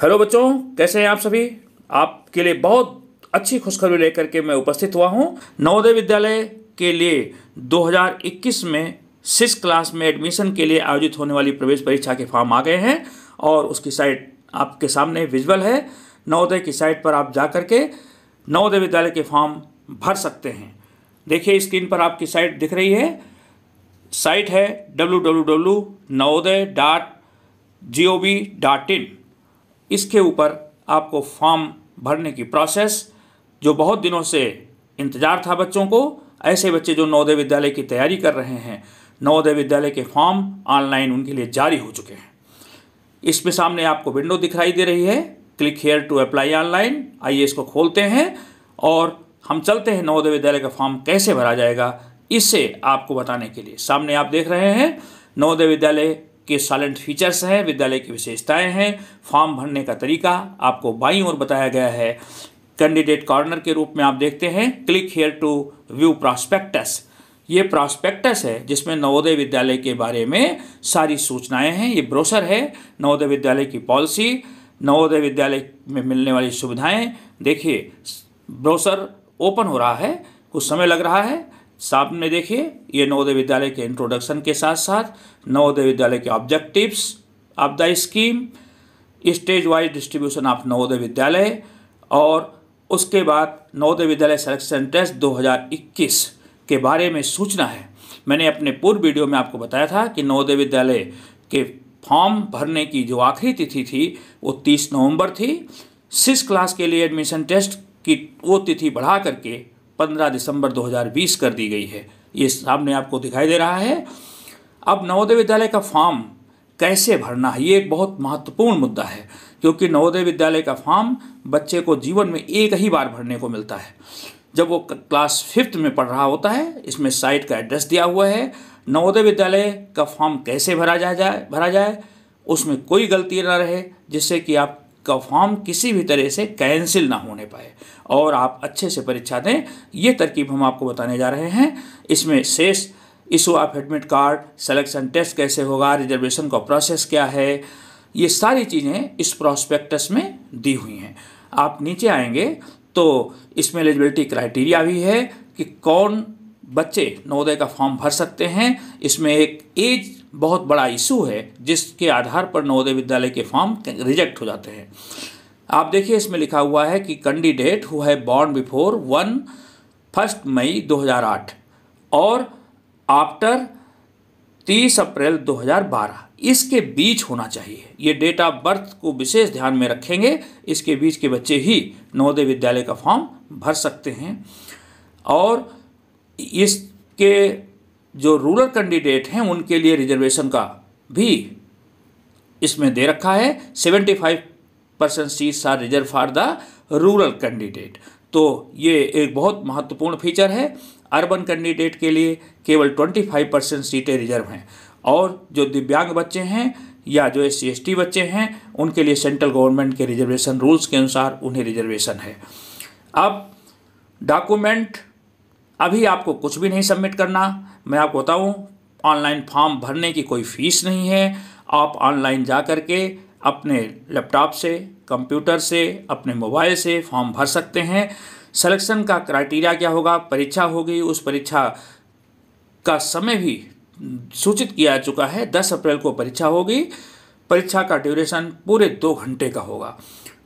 Hello बच्चों, कैसे हैं आप सभी। आपके लिए बहुत अच्छी खुशखबरी लेकर के मैं उपस्थित हुआ हूं। नवोदय विद्यालय के लिए 2021 में 6 क्लास में एडमिशन के लिए आयोजित होने वाली प्रवेश परीक्षा के फॉर्म आ गए हैं और उसकी साइट आपके सामने विजुअल है। नवोदय की साइट पर आप जा करके नवोदय विद्यालय के फॉर्म भर सकते हैं। देखिए, स्क्रीन पर आपकी साइट दिख रही है। साइट है www.navodaya.gov.in। इसके ऊपर आपको फॉर्म भरने की प्रोसेस, जो बहुत दिनों से इंतज़ार था बच्चों को, ऐसे बच्चे जो नवोदय विद्यालय की तैयारी कर रहे हैं, नवोदय विद्यालय के फॉर्म ऑनलाइन उनके लिए जारी हो चुके हैं। इसमें सामने आपको विंडो दिखाई दे रही है, click here to apply online. आइए इसको खोलते हैं और हम चलते हैं नवोदय विद्यालय का फॉर्म कैसे भरा जाएगा, इससे आपको बताने के लिए। सामने आप देख रहे हैं नवोदय विद्यालय के साइलेंट फीचर्स हैं, विद्यालय की विशेषताएं हैं, फॉर्म भरने का तरीका आपको बाईं ओर बताया गया है। कैंडिडेट कॉर्नर के रूप में आप देखते हैं click here to view prospectus. ये प्रॉस्पेक्टस है जिसमें नवोदय विद्यालय के बारे में सारी सूचनाएं हैं। ये ब्रोशर है, नवोदय विद्यालय की पॉलिसी, नवोदय विद्यालय में मिलने वाली सुविधाएं। देखिए, ब्रोशर ओपन हो रहा है, कुछ समय लग रहा है। सामने देखिए, ये नवोदय विद्यालय के इंट्रोडक्शन के साथ साथ नवोदय विद्यालय के objectives of the scheme, stage wise distribution of Navodaya Vidyalaya, और उसके बाद नवोदय विद्यालय सिलेक्शन टेस्ट 2021 के बारे में सूचना है। मैंने अपने पूर्व वीडियो में आपको बताया था कि नवोदय विद्यालय के फॉर्म भरने की जो आखिरी तिथि थी वो 30 नवंबर थी। 6 क्लास के लिए एडमिशन टेस्ट की वो तिथि बढ़ा करके 15 दिसंबर 2020 कर दी गई है। ये सामने आपको दिखाई दे रहा है। अब नवोदय विद्यालय का फॉर्म कैसे भरना है, ये एक बहुत महत्वपूर्ण मुद्दा है, क्योंकि नवोदय विद्यालय का फॉर्म बच्चे को जीवन में एक ही बार भरने को मिलता है, जब वो क्लास 5th में पढ़ रहा होता है। इसमें साइट का एड्रेस दिया हुआ है। नवोदय विद्यालय का फॉर्म कैसे भरा जाए, उसमें कोई गलती ना रहे, जिससे कि आपका फॉर्म किसी भी तरह से कैंसिल ना होने पाए और आप अच्छे से परीक्षा दें। ये तरकीब हम आपको बताने जा रहे हैं। इसमें शेष issue of admit card, selection test कैसे होगा, रिजर्वेशन का प्रोसेस क्या है, ये सारी चीज़ें इस प्रॉस्पेक्टस में दी हुई हैं। आप नीचे आएंगे तो इसमें एलिजिबिलिटी क्राइटेरिया भी है कि कौन बच्चे नवोदय का फॉर्म भर सकते हैं। इसमें एक एज बहुत बड़ा इशू है, जिसके आधार पर नवोदय विद्यालय के फॉर्म रिजेक्ट हो जाते हैं। आप देखिए, इसमें लिखा हुआ है कि कैंडिडेट हु है बॉर्न बिफोर 1 मई 2008 और आफ्टर 30 अप्रैल 2012, इसके बीच होना चाहिए। ये डेट ऑफ बर्थ को विशेष ध्यान में रखेंगे। इसके बीच के बच्चे ही नवोदय विद्यालय का फॉर्म भर सकते हैं। और इसके जो रूरल कैंडिडेट हैं उनके लिए रिजर्वेशन का भी इसमें दे रखा है। 75% seats are reserve for the rural candidate. तो ये एक बहुत महत्वपूर्ण फीचर है। अर्बन कैंडिडेट के लिए केवल 25% सीटें रिजर्व हैं, और जो दिव्यांग बच्चे हैं या जो SC/ST बच्चे हैं उनके लिए सेंट्रल गवर्नमेंट के रिजर्वेशन रूल्स के अनुसार उन्हें रिजर्वेशन है। अब डॉक्यूमेंट अभी आपको कुछ भी नहीं सबमिट करना। मैं आपको बताऊं, ऑनलाइन फॉर्म भरने की कोई फीस नहीं है। आप ऑनलाइन जा कर के अपने लैपटॉप से, कंप्यूटर से, अपने मोबाइल से फॉर्म भर सकते हैं। सिलेक्शन का क्राइटेरिया क्या होगा, परीक्षा होगी, उस परीक्षा का समय भी सूचित किया जा चुका है। 10 अप्रैल को परीक्षा होगी। परीक्षा का ड्यूरेशन पूरे 2 घंटे का होगा।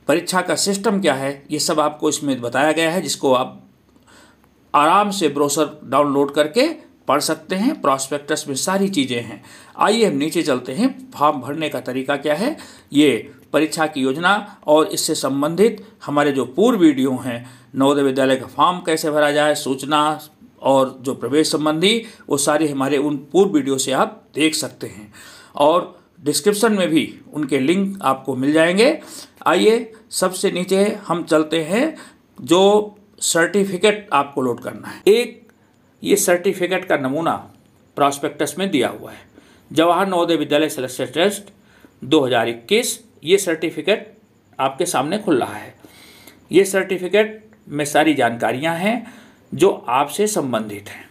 परीक्षा का सिस्टम क्या है, ये सब आपको इसमें बताया गया है, जिसको आप आराम से ब्रोशर डाउनलोड करके पढ़ सकते हैं। प्रॉस्पेक्टस में सारी चीज़ें हैं। आइए हम नीचे चलते हैं। फॉर्म भरने का तरीका क्या है, ये परीक्षा की योजना और इससे संबंधित हमारे जो पूर्व वीडियो हैं, नवोदय विद्यालय का फॉर्म कैसे भरा जाए, सूचना और जो प्रवेश संबंधी, वो सारे हमारे उन पूर्व वीडियो से आप देख सकते हैं, और डिस्क्रिप्शन में भी उनके लिंक आपको मिल जाएंगे। आइए सबसे नीचे हम चलते हैं। जो सर्टिफिकेट आपको लोड करना है, एक ये सर्टिफिकेट का नमूना प्रॉस्पेक्टस में दिया हुआ है। जवाहर नवोदय विद्यालय सिलेक्शन टेस्ट 2021, ये सर्टिफिकेट आपके सामने खुल रहा है। ये सर्टिफिकेट में सारी जानकारियां हैं जो आपसे संबंधित हैं।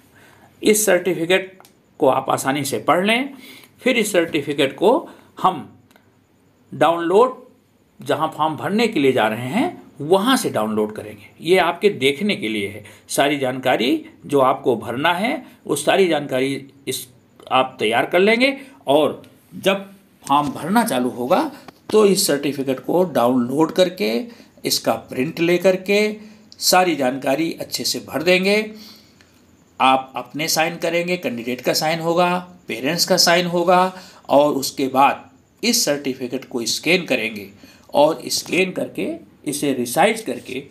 इस सर्टिफिकेट को आप आसानी से पढ़ लें। फिर इस सर्टिफिकेट को हम डाउनलोड जहाँ फॉर्म भरने के लिए जा रहे हैं वहाँ से डाउनलोड करेंगे। ये आपके देखने के लिए है। सारी जानकारी जो आपको भरना है वो सारी जानकारी इस आप तैयार कर लेंगे और जब फॉर्म भरना चालू होगा तो इस सर्टिफिकेट को डाउनलोड करके इसका प्रिंट ले करके सारी जानकारी अच्छे से भर देंगे। आप अपने साइन करेंगे, कैंडिडेट का साइन होगा, पेरेंट्स का साइन होगा और उसके बाद इस सर्टिफिकेट को स्कैन करेंगे और स्कैन करके इसे रिसाइज करके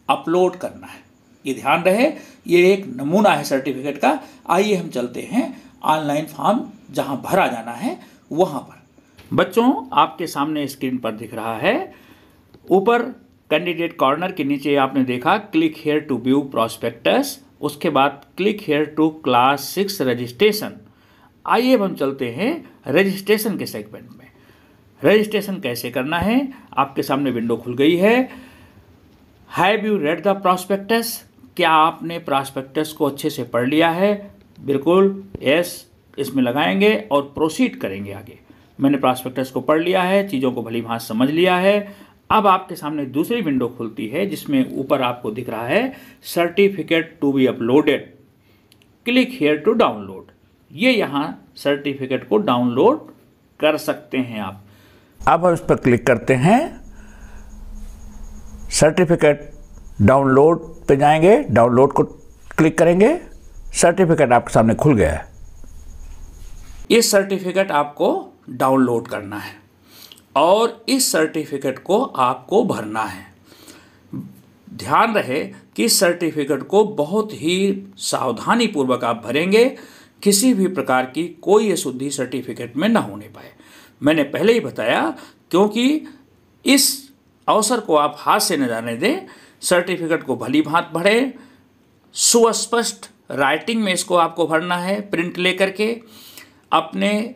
अपलोड करना है। ये ध्यान रहे, ये एक नमूना है सर्टिफिकेट का। आइए हम चलते हैं ऑनलाइन फॉर्म जहां भरा जाना है वहां पर। बच्चों, आपके सामने स्क्रीन पर दिख रहा है, ऊपर कैंडिडेट कॉर्नर के नीचे आपने देखा click here to view prospectus, उसके बाद click here to class 6 registration. आइए अब हम चलते हैं रजिस्ट्रेशन के सेगमेंट में। रजिस्ट्रेशन कैसे करना है, आपके सामने विंडो खुल गई है। Have you read the prospectus? क्या आपने प्रॉस्पेक्टस को अच्छे से पढ़ लिया है? बिल्कुल, यस इसमें लगाएंगे और प्रोसीड करेंगे आगे। मैंने प्रॉस्पेक्टस को पढ़ लिया है, चीज़ों को भली भांति समझ लिया है। अब आपके सामने दूसरी विंडो खुलती है जिसमें ऊपर आपको दिख रहा है certificate to be uploaded, click here to download. ये यहाँ सर्टिफिकेट को डाउनलोड कर सकते हैं आप। अब हम इस पर क्लिक करते हैं, सर्टिफिकेट डाउनलोड पे जाएंगे, डाउनलोड को क्लिक करेंगे, सर्टिफिकेट आपके सामने खुल गया है। इस सर्टिफिकेट आपको डाउनलोड करना है और इस सर्टिफिकेट को आपको भरना है। ध्यान रहे कि इस सर्टिफिकेट को बहुत ही सावधानी पूर्वक आप भरेंगे, किसी भी प्रकार की कोई अशुद्धि सर्टिफिकेट में ना होने पाए। मैंने पहले ही बताया, क्योंकि इस अवसर को आप हाथ से न जाने दें। सर्टिफिकेट को भली भांति भरें, सुस्पष्ट राइटिंग में इसको आपको भरना है, प्रिंट लेकर के। अपने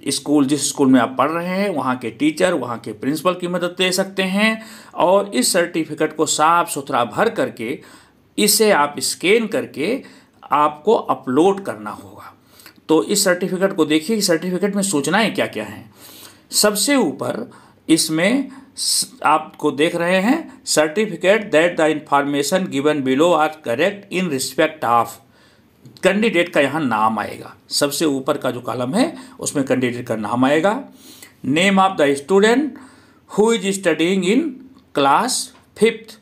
स्कूल, जिस स्कूल में आप पढ़ रहे हैं वहाँ के टीचर, वहाँ के प्रिंसिपल की मदद ले सकते हैं और इस सर्टिफिकेट को साफ सुथरा भर करके इसे आप स्कैन करके आपको अपलोड करना होगा। तो इस सर्टिफिकेट को देखिए कि सर्टिफिकेट में सूचनाएं क्या क्या हैं। सबसे ऊपर इसमें आपको देख रहे हैं, certificate that the information given below are correct in respect of. Candidate का यहाँ नाम आएगा, सबसे ऊपर का जो कॉलम है उसमें कैंडिडेट का नाम आएगा। Name of the student who is studying in class 5th,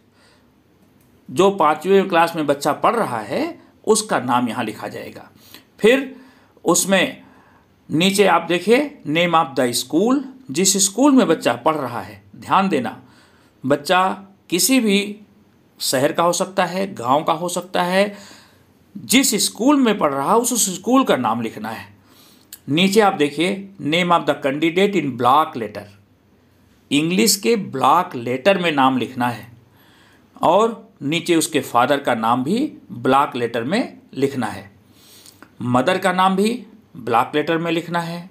जो 5वीं क्लास में बच्चा पढ़ रहा है उसका नाम यहाँ लिखा जाएगा। फिर उसमें नीचे आप देखिए नेम ऑफ द स्कूल, जिस स्कूल में बच्चा पढ़ रहा है। ध्यान देना, बच्चा किसी भी शहर का हो सकता है, गांव का हो सकता है, जिस स्कूल में पढ़ रहा है उस स्कूल का नाम लिखना है। नीचे आप देखिए name of the candidate in block letter, English के ब्लॉक लेटर में नाम लिखना है और नीचे उसके फादर का नाम भी ब्लॉक लेटर में लिखना है। मदर का नाम भी ब्लॉक लेटर में लिखना है।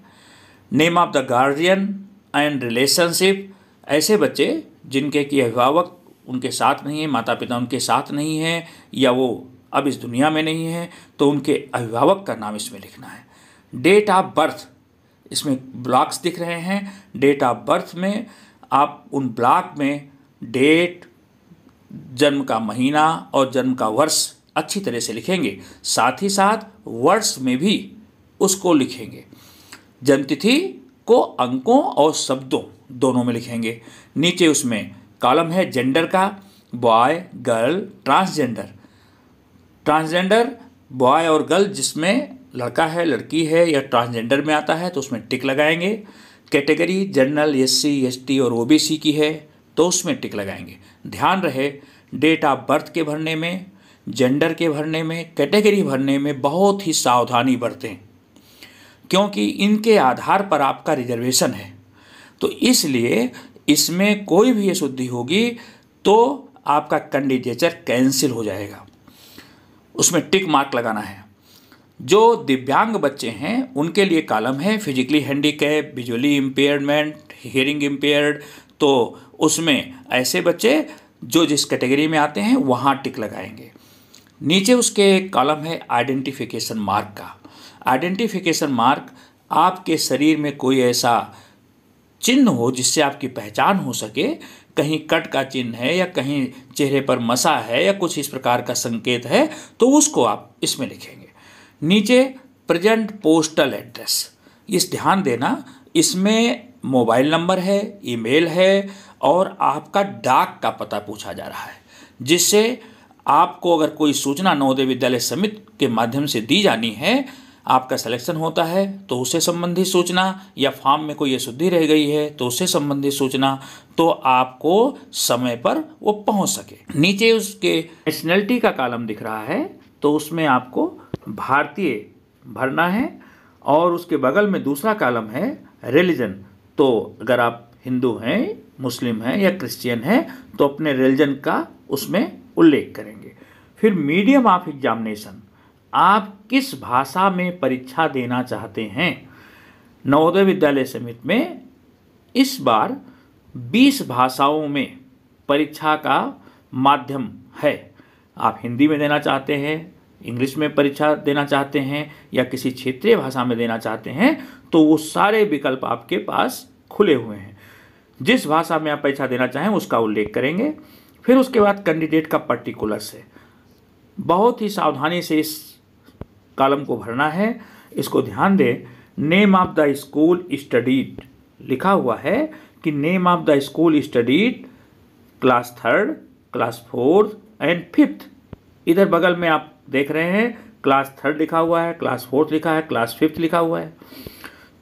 Name of the guardian and relationship, ऐसे बच्चे जिनके कि अभिभावक उनके साथ नहीं है, माता पिता उनके साथ नहीं हैं या वो अब इस दुनिया में नहीं है, तो उनके अभिभावक का नाम इसमें लिखना है। डेट ऑफ बर्थ, इसमें ब्लॉक्स दिख रहे हैं। डेट ऑफ बर्थ में आप उन ब्लॉक में डेट, जन्म का महीना और जन्म का वर्ष अच्छी तरह से लिखेंगे, साथ ही साथ वर्ष में भी उसको लिखेंगे। जन्मतिथि को अंकों और शब्दों दोनों में लिखेंगे। नीचे उसमें कॉलम है जेंडर का, boy, girl, transgender. Transgender boy और गर्ल, जिसमें लड़का है, लड़की है या ट्रांसजेंडर में आता है तो उसमें टिक लगाएंगे। कैटेगरी जनरल, SC, ST और OBC की है तो उसमें टिक लगाएंगे। ध्यान रहे, डेट ऑफ बर्थ के भरने में, जेंडर के भरने में, कैटेगरी भरने में बहुत ही सावधानी बरतें, क्योंकि इनके आधार पर आपका रिजर्वेशन है। तो इसलिए इसमें कोई भी अशुद्धि होगी तो आपका कैंडिडेचर कैंसिल हो जाएगा। उसमें टिक मार्क लगाना है। जो दिव्यांग बच्चे हैं उनके लिए कॉलम है physically handicap, visually impairment, hearing impaired, तो उसमें ऐसे बच्चे जो जिस कैटेगरी में आते हैं वहाँ टिक लगाएंगे। नीचे उसके एक कॉलम है आइडेंटिफिकेशन मार्क का। आइडेंटिफिकेशन मार्क आपके शरीर में कोई ऐसा चिन्ह हो जिससे आपकी पहचान हो सके, कहीं कट का चिन्ह है या कहीं चेहरे पर मसा है या कुछ इस प्रकार का संकेत है, तो उसको आप इसमें लिखेंगे। नीचे प्रेजेंट पोस्टल एड्रेस, इस ध्यान देना, इसमें मोबाइल नंबर है, ईमेल है और आपका डाक का पता पूछा जा रहा है, जिससे आपको अगर कोई सूचना नवोदय विद्यालय समिति के माध्यम से दी जानी है, आपका सिलेक्शन होता है तो उससे संबंधित सूचना, या फॉर्म में कोई अशुद्धि रह गई है तो उससे संबंधित सूचना, तो आपको समय पर वो पहुंच सके। नीचे उसके नेशनलिटी का कॉलम दिख रहा है, तो उसमें आपको भारतीय भरना है और उसके बगल में दूसरा कॉलम है रिलीजन, तो अगर आप हिंदू हैं, मुस्लिम हैं या क्रिश्चियन हैं तो अपने रिलीजन का उसमें उल्लेख करेंगे। फिर मीडियम ऑफ एग्जामिनेशन, आप किस भाषा में परीक्षा देना चाहते हैं। नवोदय विद्यालय समिति में इस बार 20 भाषाओं में परीक्षा का माध्यम है। आप हिंदी में देना चाहते हैं, इंग्लिश में परीक्षा देना चाहते हैं या किसी क्षेत्रीय भाषा में देना चाहते हैं, तो वो सारे विकल्प आपके पास खुले हुए हैं। जिस भाषा में आप परीक्षा देना चाहें उसका उल्लेख करेंगे। फिर उसके बाद कैंडिडेट का पर्टिकुलर्स है, बहुत ही सावधानी से इस कॉलम को भरना है। इसको ध्यान दें, name of the school studied लिखा हुआ है कि name of the school studied class 3, class 4 and 5। इधर बगल में आप देख रहे हैं क्लास 3 लिखा हुआ है, क्लास 4 लिखा है, क्लास 5 लिखा हुआ है।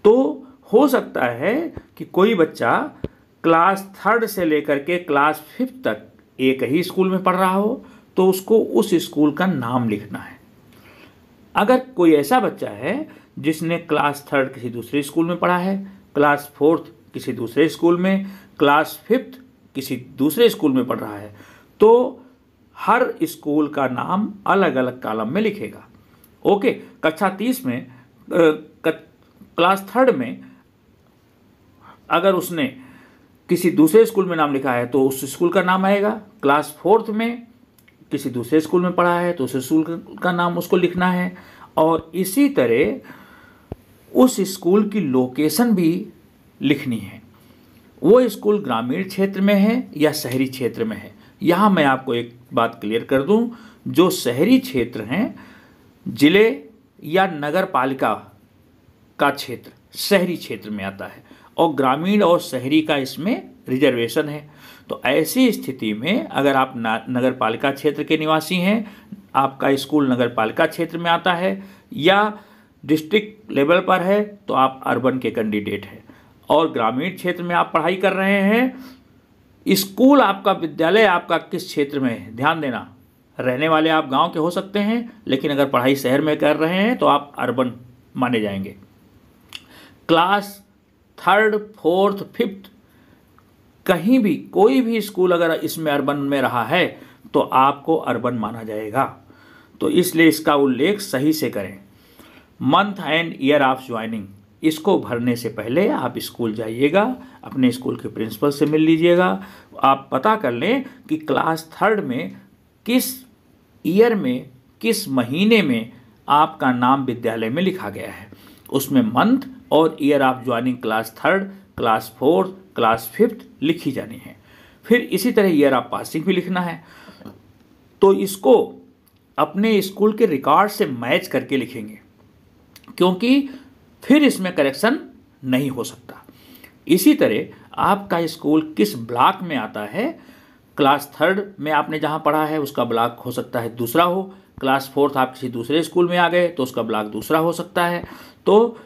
तो हो सकता है कि कोई बच्चा क्लास 3 से लेकर के क्लास 5 तक एक ही स्कूल में पढ़ रहा हो, तो उसको उस स्कूल का नाम लिखना है। अगर कोई ऐसा बच्चा है जिसने क्लास 3 किसी दूसरे स्कूल में पढ़ा है, क्लास 4 किसी दूसरे स्कूल में, क्लास 5 किसी दूसरे स्कूल में पढ़ रहा है, तो हर स्कूल का नाम अलग अलग कॉलम में लिखेगा। ओके, कक्षा 30 में क्लास 3 में अगर उसने किसी दूसरे स्कूल में नाम लिखा है तो उस स्कूल का नाम आएगा। क्लास 4 में किसी दूसरे स्कूल में पढ़ा है तो उस स्कूल का नाम उसको लिखना है। और इसी तरह उस स्कूल की लोकेशन भी लिखनी है, वो स्कूल ग्रामीण क्षेत्र में है या शहरी क्षेत्र में है। यहाँ मैं आपको एक बात क्लियर कर दूं, जो शहरी क्षेत्र हैं, जिले या नगर पालिका का क्षेत्र शहरी क्षेत्र में आता है और ग्रामीण और शहरी का इसमें रिजर्वेशन है। तो ऐसी स्थिति में अगर आप नगर पालिका क्षेत्र के निवासी हैं, आपका स्कूल नगर पालिका क्षेत्र में आता है या डिस्ट्रिक्ट लेवल पर है, तो आप अर्बन के कैंडिडेट हैं। और ग्रामीण क्षेत्र में आप पढ़ाई कर रहे हैं, स्कूल आपका, विद्यालय आपका किस क्षेत्र में है, ध्यान देना। रहने वाले आप गांव के हो सकते हैं, लेकिन अगर पढ़ाई शहर में कर रहे हैं तो आप अर्बन माने जाएंगे। क्लास 3, 4, 5 कहीं भी कोई भी स्कूल अगर इसमें अर्बन में रहा है तो आपको अर्बन माना जाएगा। तो इसलिए इसका उल्लेख सही से करें। Month and year of joining, इसको भरने से पहले आप स्कूल जाइएगा, अपने स्कूल के प्रिंसिपल से मिल लीजिएगा। आप पता कर लें कि क्लास 3 में किस ईयर में, किस महीने में आपका नाम विद्यालय में लिखा गया है। उसमें मंथ और year of joining class 3, class 4, class 5 लिखी जानी है। फिर इसी तरह ईयर ऑफ पासिंग भी लिखना है। तो इसको अपने स्कूल के रिकॉर्ड से मैच करके लिखेंगे, क्योंकि फिर इसमें करेक्शन नहीं हो सकता। इसी तरह आपका स्कूल किस ब्लॉक में आता है, क्लास 3 में आपने जहाँ पढ़ा है उसका ब्लॉक हो सकता है दूसरा हो, क्लास 4 आप किसी दूसरे स्कूल में आ गए तो उसका ब्लॉक दूसरा हो सकता है। तो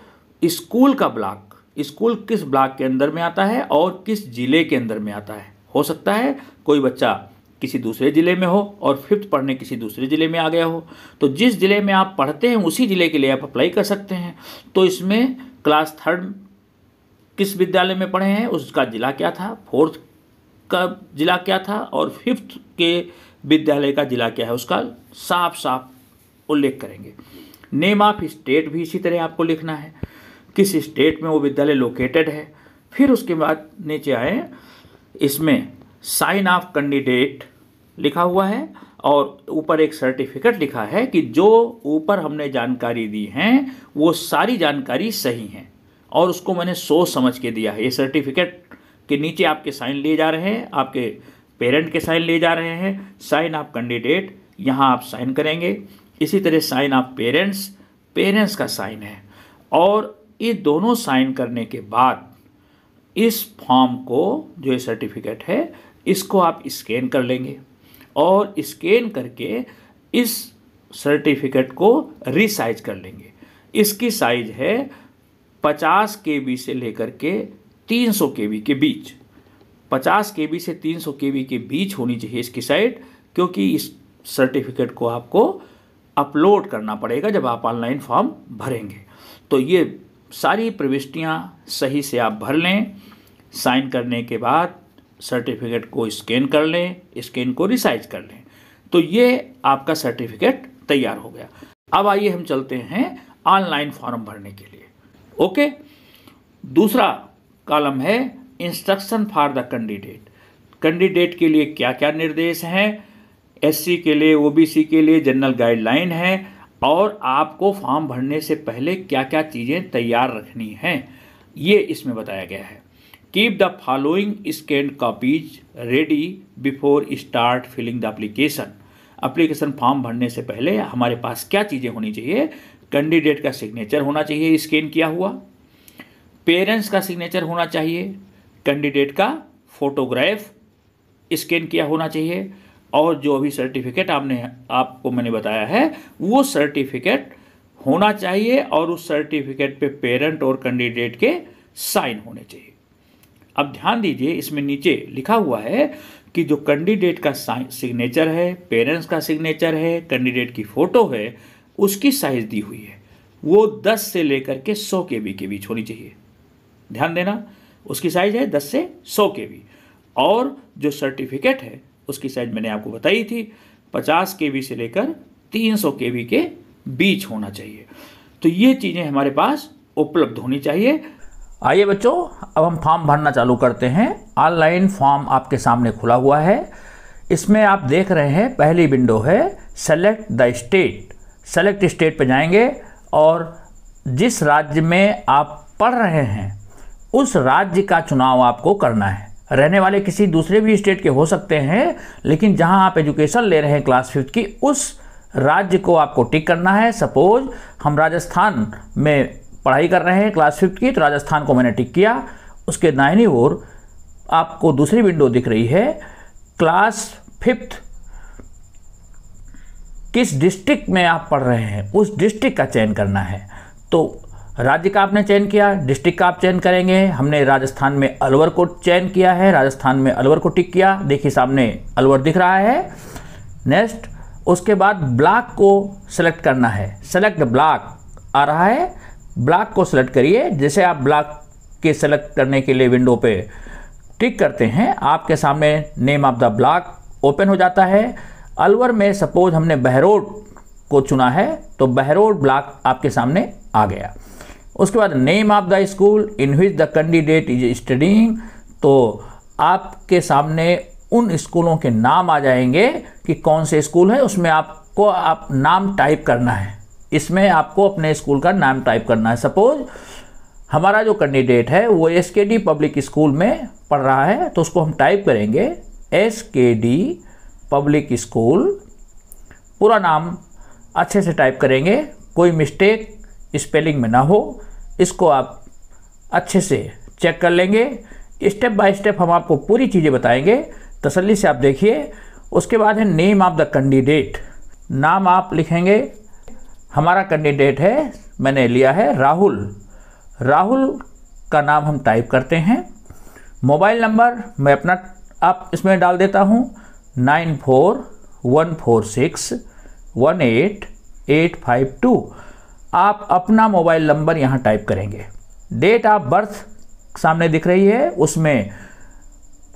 स्कूल का ब्लॉक, स्कूल किस ब्लॉक के अंदर में आता है और किस जिले के अंदर में आता है। हो सकता है कोई बच्चा किसी दूसरे ज़िले में हो और 5th पढ़ने किसी दूसरे ज़िले में आ गया हो, तो जिस ज़िले में आप पढ़ते हैं उसी ज़िले के लिए आप अप्लाई कर सकते हैं। तो इसमें क्लास 3 किस विद्यालय में पढ़े हैं उसका ज़िला क्या था, 4th का ज़िला क्या था और 5th के विद्यालय का ज़िला क्या है, उसका साफ साफ उल्लेख करेंगे। नेम ऑफ स्टेट भी इसी तरह आपको लिखना है, किस स्टेट में वो विद्यालय लोकेटेड है। फिर उसके बाद नीचे आए, इसमें साइन ऑफ कैंडिडेट लिखा हुआ है और ऊपर एक सर्टिफिकेट लिखा है कि जो ऊपर हमने जानकारी दी हैं वो सारी जानकारी सही हैं और उसको मैंने सोच समझ के दिया है। ये सर्टिफिकेट के नीचे आपके साइन लिए जा रहे हैं, आपके पेरेंट के साइन लिए जा रहे हैं। साइन ऑफ कैंडिडेट, यहाँ आप साइन करेंगे। इसी तरह साइन ऑफ पेरेंट्स का साइन है। और ये दोनों साइन करने के बाद इस फॉर्म को, जो ये सर्टिफिकेट है, इसको आप स्कैन कर लेंगे और स्कैन करके इस सर्टिफिकेट को रीसाइज कर लेंगे। इसकी साइज है 50 KB से लेकर के 300 KB के बीच। 50 KB से 300 KB के बीच होनी चाहिए इसकी साइज, क्योंकि इस सर्टिफिकेट को आपको अपलोड करना पड़ेगा जब आप ऑनलाइन फॉर्म भरेंगे। तो ये सारी प्रविष्टियाँ सही से आप भर लें। साइन करने के बाद सर्टिफिकेट को स्कैन कर लें, स्कैन को रिसाइज कर लें, तो ये आपका सर्टिफिकेट तैयार हो गया। अब आइए हम चलते हैं ऑनलाइन फॉर्म भरने के लिए। ओके, दूसरा कॉलम है instruction for the candidate. Candidate के लिए क्या क्या निर्देश हैं, SC के लिए, OBC के लिए जनरल गाइडलाइन है, और आपको फॉर्म भरने से पहले क्या क्या चीज़ें तैयार रखनी हैं, ये इसमें बताया गया है। Keep the following scanned copies ready before start filling the application. Application form भरने से पहले हमारे पास क्या चीज़ें होनी चाहिए? कैंडिडेट का सिग्नेचर होना चाहिए स्कैन किया हुआ, पेरेंट्स का सिग्नेचर होना चाहिए, कैंडिडेट का फोटोग्राफ स्कैन किया होना चाहिए, और जो अभी सर्टिफिकेट आपको मैंने बताया है वो सर्टिफिकेट होना चाहिए, और उस सर्टिफिकेट पे पेरेंट और कैंडिडेट के साइन होने चाहिए। अब ध्यान दीजिए, इसमें नीचे लिखा हुआ है कि जो कैंडिडेट का सिग्नेचर है, पेरेंट्स का सिग्नेचर है, कैंडिडेट की फ़ोटो है, उसकी साइज़ दी हुई है वो 10 से लेकर के 100 KB के बीच होनी चाहिए। ध्यान देना, उसकी साइज़ है 10 से 100 KB। और जो सर्टिफिकेट है उसकी साइज़ मैंने आपको बताई थी, 50 KB से लेकर 300 KB के बीच होना चाहिए। तो ये चीज़ें हमारे पास उपलब्ध होनी चाहिए। आइए बच्चों, अब हम फॉर्म भरना चालू करते हैं। ऑनलाइन फॉर्म आपके सामने खुला हुआ है। इसमें आप देख रहे हैं पहली विंडो है select the state. Select state पे जाएंगे और जिस राज्य में आप पढ़ रहे हैं उस राज्य का चुनाव आपको करना है। रहने वाले किसी दूसरे भी स्टेट के हो सकते हैं, लेकिन जहां आप एजुकेशन ले रहे हैं क्लास 5 की, उस राज्य को आपको टिक करना है। सपोज हम राजस्थान में पढ़ाई कर रहे हैं क्लास 5 की, तो राजस्थान को मैंने टिक किया। उसके दाहिनी ओर आपको दूसरी विंडो दिख रही है, क्लास 5 किस डिस्ट्रिक्ट में आप पढ़ रहे हैं उस डिस्ट्रिक्ट का चयन करना है। तो राज्य का आपने चयन किया, डिस्ट्रिक्ट का आप चयन करेंगे। हमने राजस्थान में अलवर को चयन किया है, राजस्थान में अलवर को टिक किया। देखिए सामने अलवर दिख रहा है। नेक्स्ट, उसके बाद ब्लॉक को सेलेक्ट करना है। सेलेक्ट ब्लॉक आ रहा है, ब्लॉक को सेलेक्ट करिए। जैसे आप ब्लॉक के सेलेक्ट करने के लिए विंडो पे टिक करते हैं, आपके सामने name of the block open हो जाता है। अलवर में सपोज हमने बहरोड को चुना है, तो बहरोड ब्लॉक आपके सामने आ गया। उसके बाद name of the school in which the candidate is studying, तो आपके सामने उन स्कूलों के नाम आ जाएंगे कि कौन से स्कूल है, उसमें आपको आप नाम टाइप करना है। इसमें आपको अपने स्कूल का नाम टाइप करना है। सपोज हमारा जो कैंडिडेट है वो SKD पब्लिक स्कूल में पढ़ रहा है, तो उसको हम टाइप करेंगे SKD पब्लिक स्कूल, पूरा नाम अच्छे से टाइप करेंगे, कोई मिस्टेक स्पेलिंग में ना हो। इसको आप अच्छे से चेक कर लेंगे। स्टेप बाय स्टेप हम आपको पूरी चीज़ें बताएंगे, तसल्ली से आप देखिए। उसके बाद है नेम ऑफ द कैंडिडेट। नाम आप लिखेंगे, हमारा कैंडिडेट है, मैंने लिया है राहुल। राहुल का नाम हम टाइप करते हैं। मोबाइल नंबर मैं अपना आप इसमें डाल देता हूँ 9414618852। आप अपना मोबाइल नंबर यहाँ टाइप करेंगे। डेट ऑफ बर्थ सामने दिख रही है, उसमें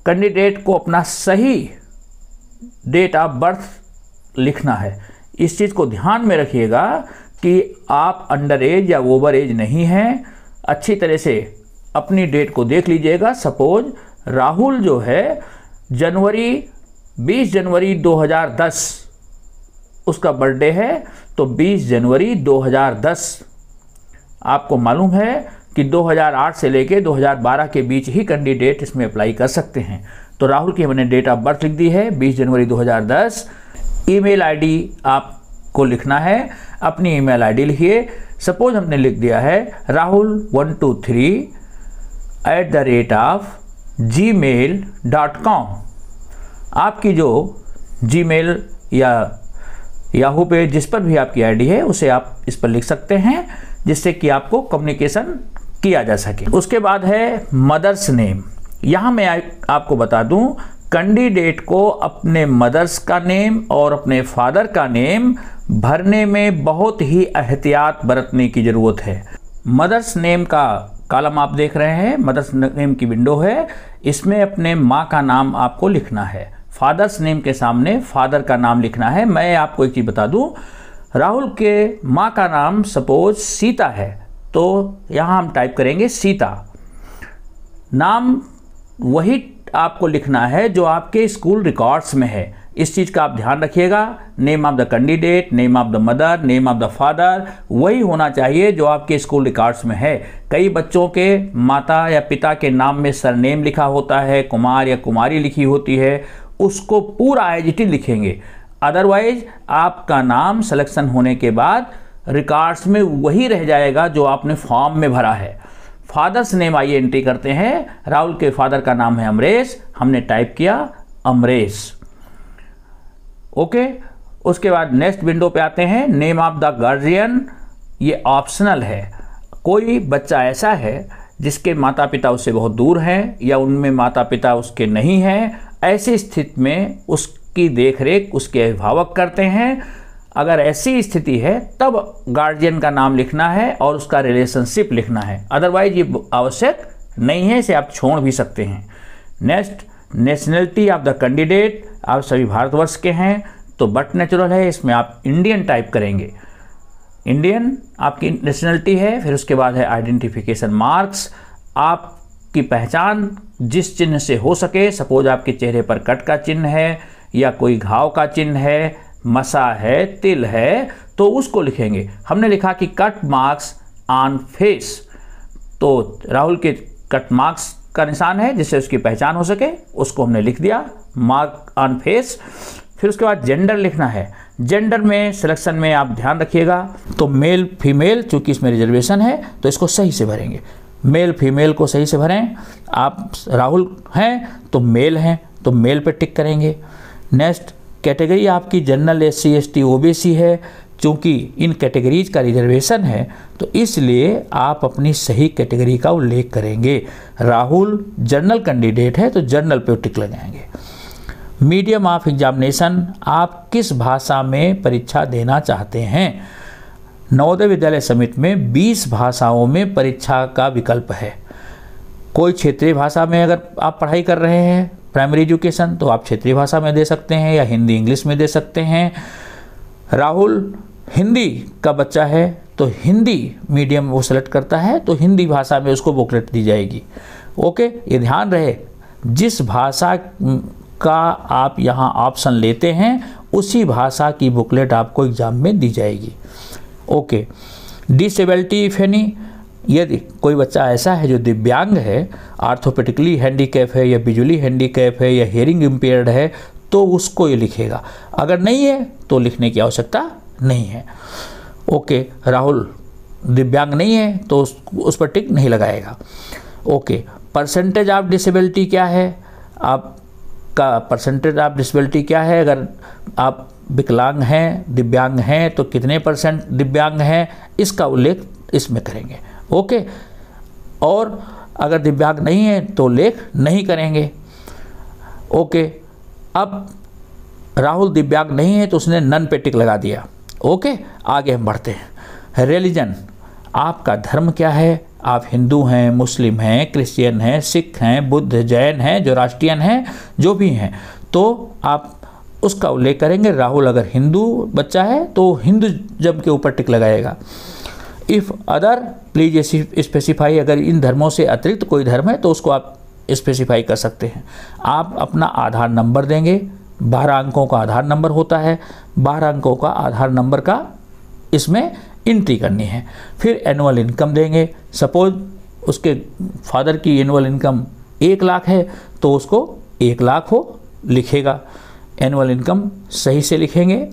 कैंडिडेट को अपना सही डेट ऑफ बर्थ लिखना है। इस चीज़ को ध्यान में रखिएगा कि आप अंडर एज या ओवर एज नहीं हैं। अच्छी तरह से अपनी डेट को देख लीजिएगा। सपोज राहुल जो है 20 जनवरी 2010 उसका बर्थडे है, तो 20 जनवरी 2010 आपको मालूम है कि 2008 से लेके 2012 के बीच ही कैंडिडेट इसमें अप्लाई कर सकते हैं। तो राहुल की हमने डेट ऑफ बर्थ लिख दी है 20 जनवरी 2010। ईमेल आईडी आपको लिखना है, अपनी ईमेल आईडी लिखिए। सपोज हमने लिख दिया है rahul123@gmail.com। आपकी जो जीमेल या याहू पे जिस पर भी आपकी आईडी है उसे आप इस पर लिख सकते हैं, जिससे कि आपको कम्युनिकेशन किया जा सके। उसके बाद है मदर्स नेम। यहाँ मैं आपको बता दूं, कैंडिडेट को अपने मदर्स का नेम और अपने फादर का नेम भरने में बहुत ही एहतियात बरतने की ज़रूरत है। मदर्स नेम का कॉलम आप देख रहे हैं, मदर्स नेम की विंडो है, इसमें अपने माँ का नाम आपको लिखना है। फादर्स नेम के सामने फादर का नाम लिखना है। मैं आपको एक चीज़ बता दूं, राहुल के माँ का नाम सपोज सीता है, तो यहाँ हम टाइप करेंगे सीता। नाम वही आपको लिखना है जो आपके स्कूल रिकॉर्ड्स में है। इस चीज़ का आप ध्यान रखिएगा। Name of the candidate, name of the mother, name of the father वही होना चाहिए जो आपके स्कूल रिकॉर्ड्स में है। कई बच्चों के माता या पिता के नाम में सरनेम लिखा होता है, कुमार या कुमारी लिखी होती है, उसको पूरा एज इट इज लिखेंगे। अदरवाइज आपका नाम सिलेक्शन होने के बाद रिकॉर्ड्स में वही रह जाएगा जो आपने फॉर्म में भरा है। फादर्स नेम आइए एंट्री करते हैं। राहुल के फादर का नाम है अमरेश, हमने टाइप किया अमरेश। ओके, उसके बाद नेक्स्ट विंडो पे आते हैं। नेम ऑफ द गार्जियन, ये ऑप्शनल है। कोई बच्चा ऐसा है जिसके माता पिता उससे बहुत दूर हैं या उनमें माता पिता उसके नहीं हैं, ऐसी स्थिति में उसकी देखरेख उसके अभिभावक करते हैं। अगर ऐसी स्थिति है तब गार्जियन का नाम लिखना है और उसका रिलेशनशिप लिखना है, अदरवाइज ये आवश्यक नहीं है, इसे आप छोड़ भी सकते हैं। Next, nationality of the candidate, आप सभी भारतवर्ष के हैं तो बट नेचुरल है, इसमें आप इंडियन टाइप करेंगे। इंडियन आपकी नेशनलिटी है। फिर उसके बाद है आइडेंटिफिकेशन मार्क्स, आपकी पहचान जिस चिन्ह से हो सके। सपोज आपके चेहरे पर कट का चिन्ह है या कोई घाव का चिन्ह है, मसा है, तिल है, तो उसको लिखेंगे। हमने लिखा कि कट मार्क्स ऑन फेस, तो राहुल के कट मार्क्स का निशान है जिससे उसकी पहचान हो सके, उसको हमने लिख दिया मार्क ऑन फेस। फिर उसके बाद जेंडर लिखना है। जेंडर में सिलेक्शन में आप ध्यान रखिएगा, तो मेल फीमेल, चूंकि इसमें रिजर्वेशन है तो इसको सही से भरेंगे। मेल फीमेल को सही से भरें। आप राहुल हैं तो मेल हैं तो मेल पे टिक करेंगे। नेक्स्ट, कैटेगरी आपकी जनरल, SC ST OBC है। चूँकि इन कैटेगरीज का रिजर्वेशन है तो इसलिए आप अपनी सही कैटेगरी का उल्लेख करेंगे। राहुल जनरल कैंडिडेट है तो जनरल पे टिक लगाएंगे। मीडियम ऑफ एग्जामिनेशन, आप किस भाषा में परीक्षा देना चाहते हैं। नवोदय विद्यालय समिति में 20 भाषाओं में परीक्षा का विकल्प है। कोई क्षेत्रीय भाषा में अगर आप पढ़ाई कर रहे हैं प्राइमरी एजुकेशन तो आप क्षेत्रीय भाषा में दे सकते हैं या हिंदी इंग्लिश में दे सकते हैं। राहुल हिंदी का बच्चा है तो हिंदी मीडियम वो सेलेक्ट करता है तो हिंदी भाषा में उसको बुकलेट दी जाएगी। ओके, ये ध्यान रहे जिस भाषा का आप यहाँ ऑप्शन लेते हैं उसी भाषा की बुकलेट आपको एग्जाम में दी जाएगी। ओके, डिसेबिलिटी इफ एनी, यदि कोई बच्चा ऐसा है जो दिव्यांग है, आर्थोपेडिकली हैंडीकैप है या विजुअली हैंडीकैप है या हियरिंग इम्पेयर्ड है तो उसको ये लिखेगा। अगर नहीं है तो लिखने की आवश्यकता नहीं है। ओके, राहुल दिव्यांग नहीं है तो उस पर टिक नहीं लगाएगा। ओके, परसेंटेज ऑफ डिसेबिलिटी क्या है, आपका परसेंटेज ऑफ डिसेबिलिटी क्या है। अगर आप विकलांग हैं, दिव्यांग हैं तो कितने % दिव्यांग हैं, इसका उल्लेख इसमें करेंगे। ओके, और अगर दिव्यांग नहीं है तो उल्लेख नहीं करेंगे। ओके, अब राहुल दिव्यांग नहीं है तो उसने नन पे टिक लगा दिया। ओके, आगे हम बढ़ते हैं। रिलीजन, आपका धर्म क्या है, आप हिंदू हैं, मुस्लिम हैं, क्रिश्चियन हैं, सिख हैं, बुद्ध, जैन हैं, जोरास्ट्रियन हैं, जो भी हैं तो आप उसका उल्लेख करेंगे। राहुल अगर हिंदू बच्चा है तो हिंदुइज्म के ऊपर टिक लगाएगा। इफ़ अदर प्लीज स्पेसिफाई, अगर इन धर्मों से अतिरिक्त कोई धर्म है तो उसको आप स्पेसिफाई कर सकते हैं। आप अपना आधार नंबर देंगे, 12 अंकों का आधार नंबर होता है, 12 अंकों का आधार नंबर का इसमें एंट्री करनी है। फिर एनुअल इनकम देंगे। सपोज उसके फादर की एनुअल इनकम 1 लाख है तो उसको 1 लाख हो लिखेगा, एनुअल इनकम सही से लिखेंगे,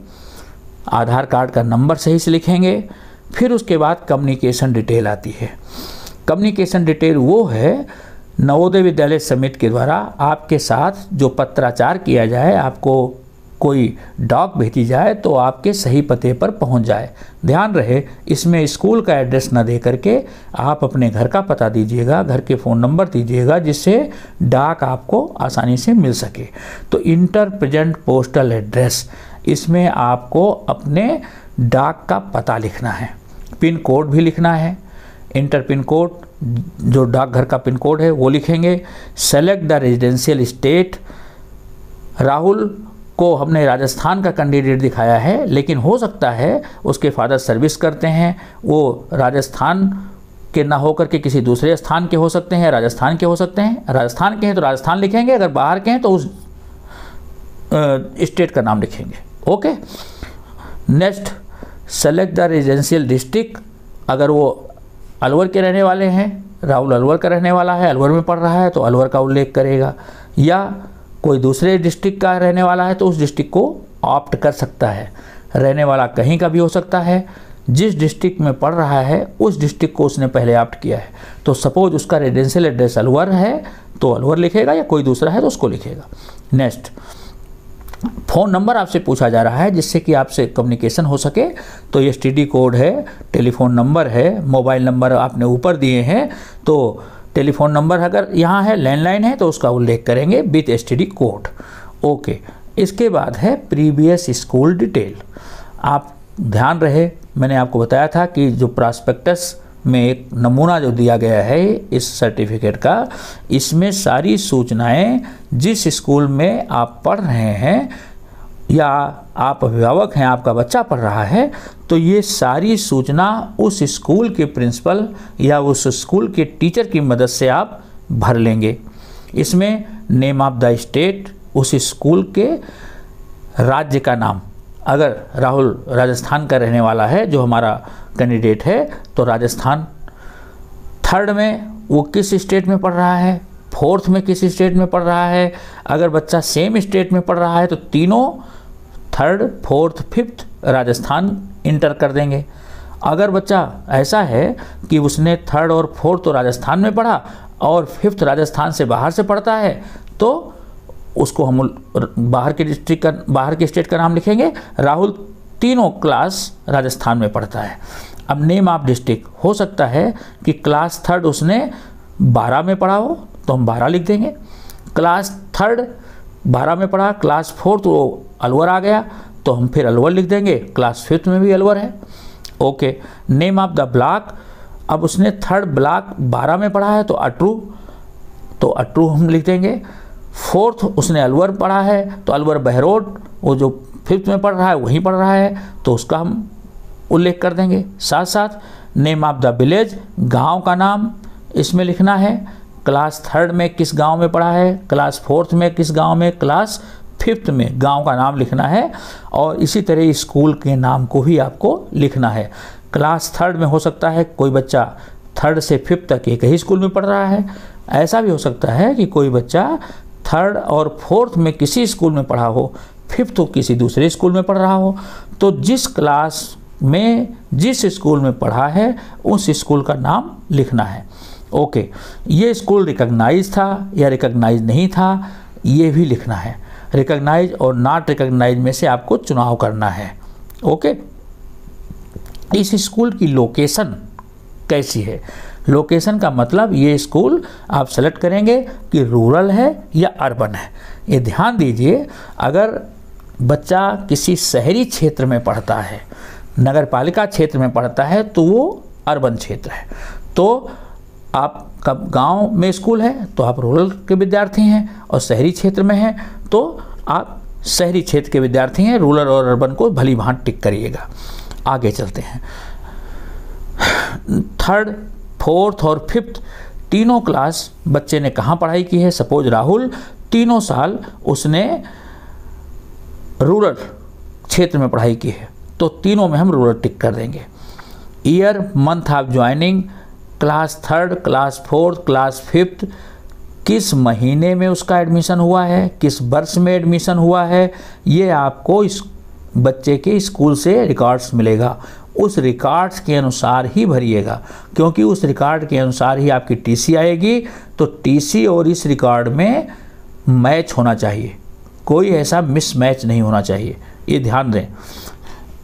आधार कार्ड का नंबर सही से लिखेंगे। फिर उसके बाद कम्युनिकेशन डिटेल आती है। कम्युनिकेशन डिटेल वो है नवोदय विद्यालय समिति के द्वारा आपके साथ जो पत्राचार किया जाए, आपको कोई डॉक भेजी जाए तो आपके सही पते पर पहुंच जाए। ध्यान रहे इसमें स्कूल का एड्रेस न दे करके आप अपने घर का पता दीजिएगा, घर के फ़ोन नंबर दीजिएगा, जिससे डाक आपको आसानी से मिल सके। तो इंटर प्रेजेंट पोस्टल एड्रेस, इसमें आपको अपने डाक का पता लिखना है, पिन कोड भी लिखना है। इंटर पिन कोड जो डाकघर का पिन कोड है वो लिखेंगे। Select the residential state, Rahul को हमने राजस्थान का कैंडिडेट दिखाया है, लेकिन हो सकता है उसके फादर सर्विस करते हैं, वो राजस्थान के ना होकर के किसी दूसरे स्थान के हो सकते हैं, राजस्थान के हो सकते हैं। राजस्थान के हैं तो राजस्थान लिखेंगे, अगर बाहर के हैं तो उस स्टेट का नाम लिखेंगे। Okay. Next, select the residential district, अगर वो अलवर के रहने वाले हैं, राहुल अलवर का रहने वाला है, अलवर में पढ़ रहा है तो अलवर का उल्लेख करेगा, या कोई दूसरे डिस्ट्रिक्ट का रहने वाला है तो उस डिस्ट्रिक्ट को ऑप्ट कर सकता है। रहने वाला कहीं का भी हो सकता है, जिस डिस्ट्रिक्ट में पढ़ रहा है उस डिस्ट्रिक्ट को उसने पहले ऑप्ट किया है। तो सपोज उसका रेजिडेंशियल एड्रेस अलवर है तो अलवर लिखेगा, या कोई दूसरा है तो उसको लिखेगा। नेक्स्ट, फ़ोन नंबर आपसे पूछा जा रहा है जिससे कि आपसे कम्युनिकेशन हो सके, तो ये STD कोड है, टेलीफोन नंबर है, मोबाइल नंबर आपने ऊपर दिए हैं, तो टेलीफोन नंबर अगर यहाँ है, लैंडलाइन है तो उसका उल्लेख करेंगे विथ STD कोड। ओके। इसके बाद है प्रीवियस स्कूल डिटेल। आप ध्यान रहे, मैंने आपको बताया था कि जो प्रॉस्पेक्टस में एक नमूना जो दिया गया है इस सर्टिफिकेट का, इसमें सारी सूचनाएं जिस स्कूल में आप पढ़ रहे हैं या आप अभिभावक हैं, आपका बच्चा पढ़ रहा है, तो ये सारी सूचना उस स्कूल के प्रिंसिपल या उस स्कूल के टीचर की मदद से आप भर लेंगे। इसमें नेम ऑफ द स्टेट, उस स्कूल के राज्य का नाम, अगर राहुल राजस्थान का रहने वाला है जो हमारा कैंडिडेट है तो राजस्थान। थर्ड में वो किस स्टेट में पढ़ रहा है, फोर्थ में किस स्टेट में पढ़ रहा है। अगर बच्चा सेम स्टेट में पढ़ रहा है तो तीनों third, fourth, fifth Rajasthan inter कर देंगे। अगर बच्चा ऐसा है कि उसने थर्ड और फोर्थ तो राजस्थान में पढ़ा और फिफ्थ राजस्थान से बाहर से पढ़ता है तो उसको हम बाहर के डिस्ट्रिक्ट का, बाहर के स्टेट का नाम लिखेंगे। राहुल तीनों क्लास राजस्थान में पढ़ता है। अब नेम ऑफ डिस्ट्रिक्ट, हो सकता है कि क्लास थर्ड उसने 12 में पढ़ा हो तो हम 12 लिख देंगे। क्लास थर्ड 12 में पढ़ा, क्लास फोर्थ वो अलवर आ गया तो हम फिर अलवर लिख देंगे, क्लास फिफ्थ में भी अलवर है। Okay. Name of the block, अब उसने थर्ड ब्लॉक 12 में पढ़ा है तो अटरू, तो अटरू हम लिख देंगे। फोर्थ उसने अलवर पढ़ा है तो अलवर बहरोड, वो जो फिफ्थ में पढ़ रहा है वहीं पढ़ रहा है तो उसका हम उल्लेख कर देंगे। साथ साथ नेम ऑफ द विलेज, गांव का नाम इसमें लिखना है। क्लास थर्ड में किस गांव में पढ़ा है, क्लास फोर्थ में किस गांव में, क्लास फिफ्थ में गांव का नाम लिखना है। और इसी तरह स्कूल के नाम को भी आपको लिखना है। क्लास थर्ड में हो सकता है कोई बच्चा थर्ड से फिफ्थ तक एक ही स्कूल में पढ़ रहा है, ऐसा भी हो सकता है कि कोई बच्चा थर्ड और फोर्थ में किसी स्कूल में पढ़ा हो, फिफ्थ तो किसी दूसरे स्कूल में पढ़ रहा हो। तो जिस क्लास में जिस स्कूल में पढ़ा है उस स्कूल का नाम लिखना है। ओके। ये स्कूल रिकॉग्नाइज था या रिकॉग्नाइज नहीं था ये भी लिखना है। रिकॉग्नाइज और नॉट रिकॉग्नाइज में से आपको चुनाव करना है। ओके। इस स्कूल की लोकेशन कैसी है, लोकेशन का मतलब ये स्कूल आप सेलेक्ट करेंगे कि रूरल है या अर्बन है। ये ध्यान दीजिए, अगर बच्चा किसी शहरी क्षेत्र में पढ़ता है, नगर पालिका क्षेत्र में पढ़ता है तो वो अर्बन क्षेत्र है। तो आपका गांव में स्कूल है तो आप रूरल के विद्यार्थी हैं, और शहरी क्षेत्र में हैं तो आप शहरी क्षेत्र के विद्यार्थी हैं। रूरल और अर्बन को भली भांति टिक करिएगा। आगे चलते हैं। थर्ड, फोर्थ और फिफ्थ तीनों क्लास बच्चे ने कहाँ पढ़ाई की है। सपोज राहुल तीनों साल उसने रूरल क्षेत्र में पढ़ाई की है तो तीनों में हम रूरल टिक कर देंगे। Year, month of joining class 3, class 4, class 5 किस महीने में उसका एडमिशन हुआ है, किस वर्ष में एडमिशन हुआ है, ये आपको इस बच्चे के स्कूल से रिकॉर्ड्स मिलेगा। उस रिकॉर्ड्स के अनुसार ही भरिएगा, क्योंकि उस रिकॉर्ड के अनुसार ही आपकी टीसी आएगी। तो टीसी और इस रिकॉर्ड में मैच होना चाहिए, कोई ऐसा मिसमैच नहीं होना चाहिए, ये ध्यान दें।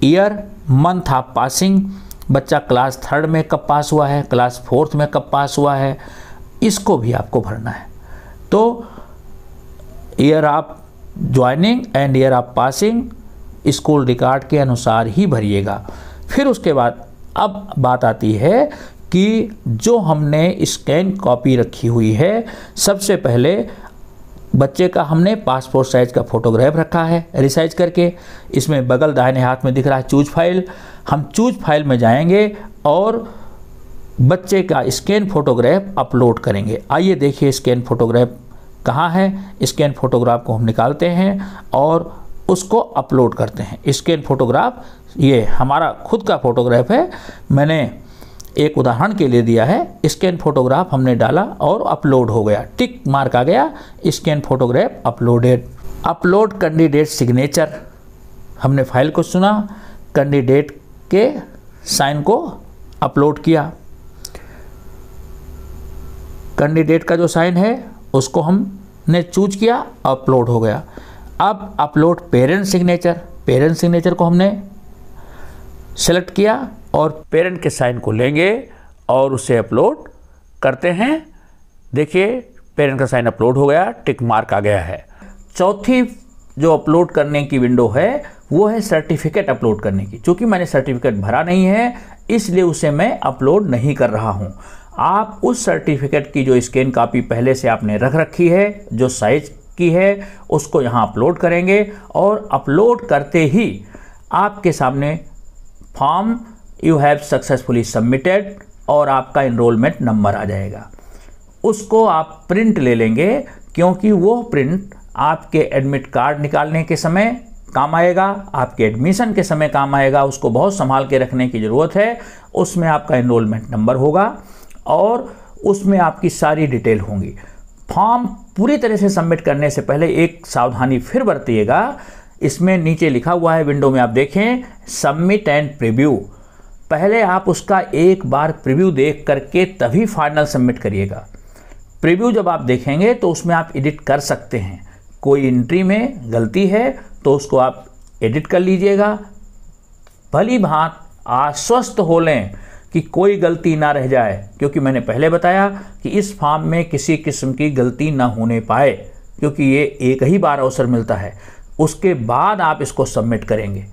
ईयर मंथ ऑफ पासिंग, बच्चा क्लास 3 में कब पास हुआ है, क्लास 4 में कब पास हुआ है, इसको भी आपको भरना है। तो year of joining and year of passing school record के अनुसार ही भरिएगा। फिर उसके बाद अब बात आती है कि जो हमने स्कैन कॉपी रखी हुई है, सबसे पहले बच्चे का हमने पासपोर्ट साइज का फोटोग्राफ रखा है रिसाइज करके। इसमें बगल दाहिने हाथ में दिख रहा है चूज फाइल। हम चूज फाइल में जाएंगे और बच्चे का स्कैन फोटोग्राफ अपलोड करेंगे। आइए देखिए स्कैन फोटोग्राफ कहाँ है। स्कैन फोटोग्राफ को हम निकालते हैं और उसको अपलोड करते हैं। स्कैन फोटोग्राफ ये हमारा खुद का फोटोग्राफ है, मैंने एक उदाहरण के लिए दिया है। स्कैन फोटोग्राफ हमने डाला और अपलोड हो गया, टिक मार्क आ गया, scan photograph uploaded. Upload candidate signature, हमने फाइल को सुना, कैंडिडेट के साइन को अपलोड किया। कैंडिडेट का जो साइन है उसको हमने चूज किया, अपलोड हो गया। अब upload parent signature, parent signature को हमने सेलेक्ट किया और पेरेंट के साइन को लेंगे और उसे अपलोड करते हैं। देखिए पेरेंट का साइन अपलोड हो गया, टिक मार्क आ गया है। चौथी जो अपलोड करने की विंडो है वो है सर्टिफिकेट अपलोड करने की। चूँकि मैंने सर्टिफिकेट भरा नहीं है इसलिए उसे मैं अपलोड नहीं कर रहा हूँ। आप उस सर्टिफिकेट की जो स्कैन कॉपी पहले से आपने रख रखी है, जो साइज की है, उसको यहाँ अपलोड करेंगे और अपलोड करते ही आपके सामने form you have successfully submitted और आपका इनरोलमेंट नंबर आ जाएगा। उसको आप प्रिंट ले लेंगे, क्योंकि वो प्रिंट आपके एडमिट कार्ड निकालने के समय काम आएगा, आपके एडमिशन के समय काम आएगा। उसको बहुत संभाल के रखने की ज़रूरत है। उसमें आपका इनरोलमेंट नंबर होगा और उसमें आपकी सारी डिटेल होंगी। फॉर्म पूरी तरह से सबमिट करने से पहले एक सावधानी फिर बरतिएगा। इसमें नीचे लिखा हुआ है, विंडो में आप देखें, सबमिट एंड प्रीव्यू। पहले आप उसका एक बार प्रीव्यू देख करके तभी फाइनल सबमिट करिएगा। प्रीव्यू जब आप देखेंगे तो उसमें आप एडिट कर सकते हैं। कोई एंट्री में गलती है तो उसको आप एडिट कर लीजिएगा। भली भांत आश्वस्त हो लें कि कोई गलती ना रह जाए, क्योंकि मैंने पहले बताया कि इस फॉर्म में किसी किस्म की गलती ना होने पाए, क्योंकि ये एक ही बार अवसर मिलता है। उसके बाद आप इसको सबमिट करेंगे।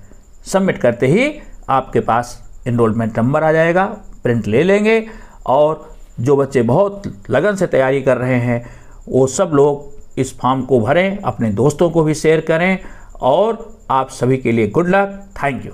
सबमिट करते ही आपके पास इनरोलमेंट नंबर आ जाएगा, प्रिंट ले लेंगे और जो बच्चे बहुत लगन से तैयारी कर रहे हैं वो सब लोग इस फॉर्म को भरें, अपने दोस्तों को भी शेयर करें और आप सभी के लिए गुड लक। Thank you.